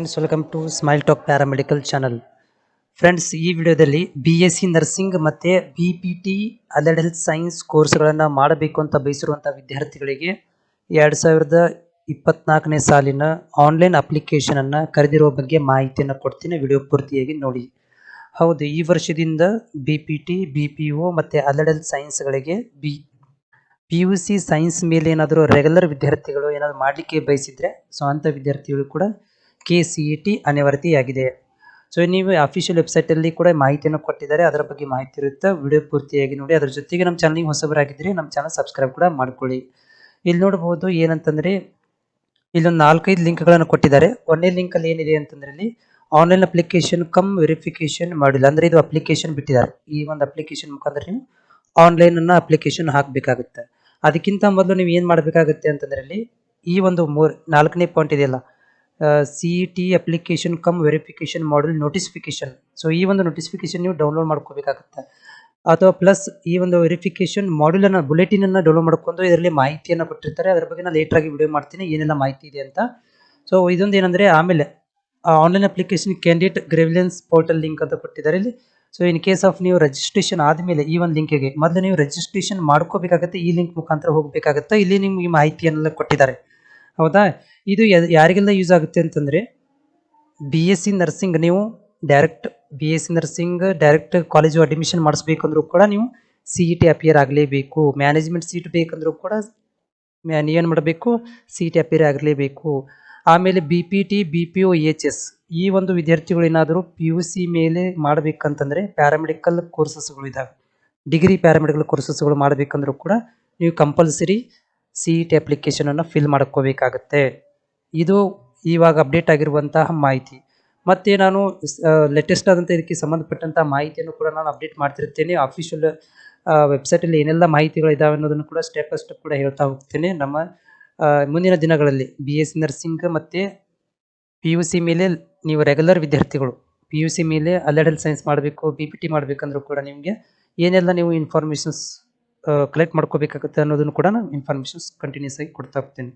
Friends welcome to Smile Talk paramedical channel. Friends, ಈ ವಿಡಿಯೋದಲ್ಲಿ BSc nursing ಮತ್ತು BPT allied health science ಕೋರ್ಸ್ಗಳನ್ನು ಮಾಡಬೇಕು ಅಂತ ಬಯಸಿರುವಂಥ ವಿದ್ಯಾರ್ಥಿಗಳಿಗೆ 2024ನೇ ಸಾಲಿನ ಆನ್ಲೈನ್ ಅಪ್ಲಿಕೇಶನನ್ನು ಕರೆದಿರುವ ಬಗ್ಗೆ ಮಾಹಿತಿಯನ್ನು ಕೊಡ್ತೀನಿ. ವಿಡಿಯೋ ಪೂರ್ತಿಯಾಗಿ ನೋಡಿ. ಹೌದು, ಈ ವರ್ಷದಿಂದ BPT, BPO ಮತ್ತು ಅಲೈಡ್ ಹೆಲ್ತ್ ಸೈನ್ಸ್ಗಳಿಗೆ PUC ಸೈನ್ಸ್ ಮೇಲೆ ಏನಾದರೂ ರೆಗ್ಯುಲರ್ ವಿದ್ಯಾರ್ಥಿಗಳು ಏನಾದರೂ ಮಾಡಲಿಕ್ಕೆ ಬಯಸಿದರೆ ಅಂಥ ವಿದ್ಯಾರ್ಥಿಗಳು ಕೂಡ KCET ಅನಿವಾರ್ಯತೆಯಾಗಿದೆ. ನೀವು ಅಫಿಷಿಯಲ್ ವೆಬ್ಸೈಟಲ್ಲಿ ಕೂಡ ಮಾಹಿತಿಯನ್ನು ಕೊಟ್ಟಿದ್ದಾರೆ, ಅದರ ಬಗ್ಗೆ ಮಾಹಿತಿ ಇರುತ್ತೆ. ವಿಡಿಯೋ ಪೂರ್ತಿಯಾಗಿ ನೋಡಿ. ಅದರ ಜೊತೆಗೆ ನಮ್ಮ ಚಾನಲ್ಗೆ ಹೊಸಬರಾಗಿದ್ದರೆ ನಮ್ಮ ಚಾನಲ್ ಸಬ್ಸ್ಕ್ರೈಬ್ ಕೂಡ ಮಾಡ್ಕೊಳ್ಳಿ. ಇಲ್ಲಿ ನೋಡ್ಬೋದು ಏನಂತಂದರೆ, ಇಲ್ಲೊಂದು 4-5 ಲಿಂಕ್ಗಳನ್ನು ಕೊಟ್ಟಿದ್ದಾರೆ. ಒಂದನೇ ಲಿಂಕಲ್ಲಿ ಏನಿದೆ ಅಂತಂದರೆ, ಇಲ್ಲಿ ಆನ್ಲೈನ್ ಅಪ್ಲಿಕೇಶನ್ ಕಮ್ ವೆರಿಫಿಕೇಶನ್ ಮಾಡಿಲ್ಲ ಅಂದರೆ ಇದು ಅಪ್ಲಿಕೇಶನ್ ಬಿಟ್ಟಿದ್ದಾರೆ. ಈ ಒಂದು ಅಪ್ಲಿಕೇಶನ್ ಮುಖಾಂತರ ನೀವು ಆನ್ಲೈನನ್ನು ಅಪ್ಲಿಕೇಶನ್ ಹಾಕಬೇಕಾಗುತ್ತೆ. ಅದಕ್ಕಿಂತ ಮೊದಲು ನೀವು ಏನು ಮಾಡಬೇಕಾಗುತ್ತೆ ಅಂತಂದರೆ, ಇಲ್ಲಿ ಈ ಒಂದು 4ನೇ ಪಾಯಿಂಟ್ ಇದೆಯಲ್ಲ, CET application come verification module notification. ಈ ಒಂದು ನೋಟಿಫಿಕೇಶನ್ ನೀವು ಡೌನ್ಲೋಡ್ ಮಾಡ್ಕೋಬೇಕಾಗುತ್ತೆ. ಅಥವಾ ಪ್ಲಸ್ ಈ ಒಂದು ವೆರಿಫಿಕೇಶನ್ ಮಾಡ್ಯೂಲನ್ನು ಬುಲೆಟಿನನ್ನು ಡೌನ್ಲೋಡ್ ಮಾಡ್ಕೊಂಡು ಇದರಲ್ಲಿ ಮಾಹಿತಿಯನ್ನು ಕೊಟ್ಟಿರ್ತಾರೆ. ಅದರ ಬಗ್ಗೆ ನಾನು ಲೇಟ್ರಾಗಿ ವಿಡಿಯೋ ಮಾಡ್ತೀನಿ ಏನೆಲ್ಲ ಮಾಹಿತಿ ಇದೆ ಅಂತ. ಇದೊಂದು ಏನಂದರೆ, ಆಮೇಲೆ online application candidate grievance portal link ಅಂತ ಕೊಟ್ಟಿದ್ದಾರೆ ಇಲ್ಲಿ. ಇನ್ ಕೇಸ್ ಆಫ್ ನೀವು ರಿಜಿಸ್ಟ್ರೇಷನ್ ಆದಮೇಲೆ ಈ ಒಂದು ಲಿಂಕಿಗೆ ಮೊದಲು ನೀವು ರಿಜಿಸ್ಟ್ರೇಷನ್ ಮಾಡ್ಕೋಬೇಕಾಗುತ್ತೆ. ಈ ಲಿಂಕ್ ಮುಖಾಂತರ ಹೋಗಬೇಕಾಗುತ್ತೆ. ಇಲ್ಲಿ ನಿಮ್ಗೆ ಈ ಮಾಹಿತಿಯನ್ನೆಲ್ಲ ಕೊಟ್ಟಿದ್ದಾರೆ. ಹೌದಾ, ಇದು ಯಾರಿಗೆಲ್ಲ ಯೂಸ್ ಆಗುತ್ತೆ ಅಂತಂದರೆ, BSc ನರ್ಸಿಂಗ್ ನೀವು BSc nursing direct college admission ಮಾಡಿಸ್ಬೇಕಂದ್ರೂ ಕೂಡ ನೀವು CET ಅಪಿಯರ್ ಆಗಲೇಬೇಕು. ಮ್ಯಾನೇಜ್ಮೆಂಟ್ ಸೀಟ್ ಬೇಕಂದ್ರೂ ಕೂಡ ಏನು ಮಾಡಬೇಕು, CET ಅಪಿಯರ್ ಆಗಲೇಬೇಕು. ಆಮೇಲೆ BPT, BPO, EHS ಈ ಒಂದು ವಿದ್ಯಾರ್ಥಿಗಳು ಏನಾದರೂ PUC ಮೇಲೆ ಮಾಡಬೇಕಂತಂದರೆ ಪ್ಯಾರಾಮೆಡಿಕಲ್ ಕೋರ್ಸಸ್ಗಳು ಇದ್ದಾವೆ. ಡಿಗ್ರಿ ಪ್ಯಾರಾಮೆಡಿಕಲ್ ಕೋರ್ಸಸ್ಗಳು ಮಾಡಬೇಕಂದ್ರೂ ಕೂಡ ನೀವು ಕಂಪಲ್ಸರಿ CET ಅಪ್ಲಿಕೇಶನನ್ನು ಫಿಲ್ ಮಾಡ್ಕೋಬೇಕಾಗತ್ತೆ. ಇದು ಇವಾಗ ಅಪ್ಡೇಟ್ ಆಗಿರುವಂತಹ ಮಾಹಿತಿ. ಮತ್ತು ನಾನು ಲೇಟೆಸ್ಟ್ ಆದಂಥ ಇದಕ್ಕೆ ಸಂಬಂಧಪಟ್ಟಂಥ ಮಾಹಿತಿಯನ್ನು ಕೂಡ ನಾನು ಅಪ್ಡೇಟ್ ಮಾಡ್ತಿರ್ತೇನೆ. ಅಫಿಷಿಯಲ್ ವೆಬ್ಸೈಟಲ್ಲಿ ಏನೆಲ್ಲ ಮಾಹಿತಿಗಳು ಇದ್ದಾವೆ ಅನ್ನೋದನ್ನು ಕೂಡ ಸ್ಟೆಪ್ ಬೈ ಸ್ಟೆಪ್ ಕೂಡ ಹೇಳ್ತಾ ಹೋಗ್ತೇನೆ. ನಮ್ಮ ಮುಂದಿನ ದಿನಗಳಲ್ಲಿ BSc ನರ್ಸಿಂಗ್ ಮತ್ತು PUC ಮೇಲೆ ನೀವು ರೆಗ್ಯುಲರ್ ವಿದ್ಯಾರ್ಥಿಗಳು PUC ಮೇಲೆ ಅಲೈಡ್ ಹೆಲ್ತ್ ಸೈನ್ಸ್ ಮಾಡಬೇಕು, BPT ಮಾಡಬೇಕಂದ್ರೂ ಕೂಡ ನಿಮಗೆ ಏನೆಲ್ಲ ನೀವು ಇನ್ಫಾರ್ಮೇಷನ್ಸ್ ಕಲೆಕ್ಟ್ ಮಾಡ್ಕೋಬೇಕಾಗುತ್ತೆ ಅನ್ನೋದನ್ನು ಕೂಡ ನಾನು ಇನ್ಫಾರ್ಮೇಷನ್ಸ್ ಕಂಟಿನ್ಯೂಸ್ ಆಗಿ ಕೊಡ್ತಾ ಹೋಗ್ತೀನಿ.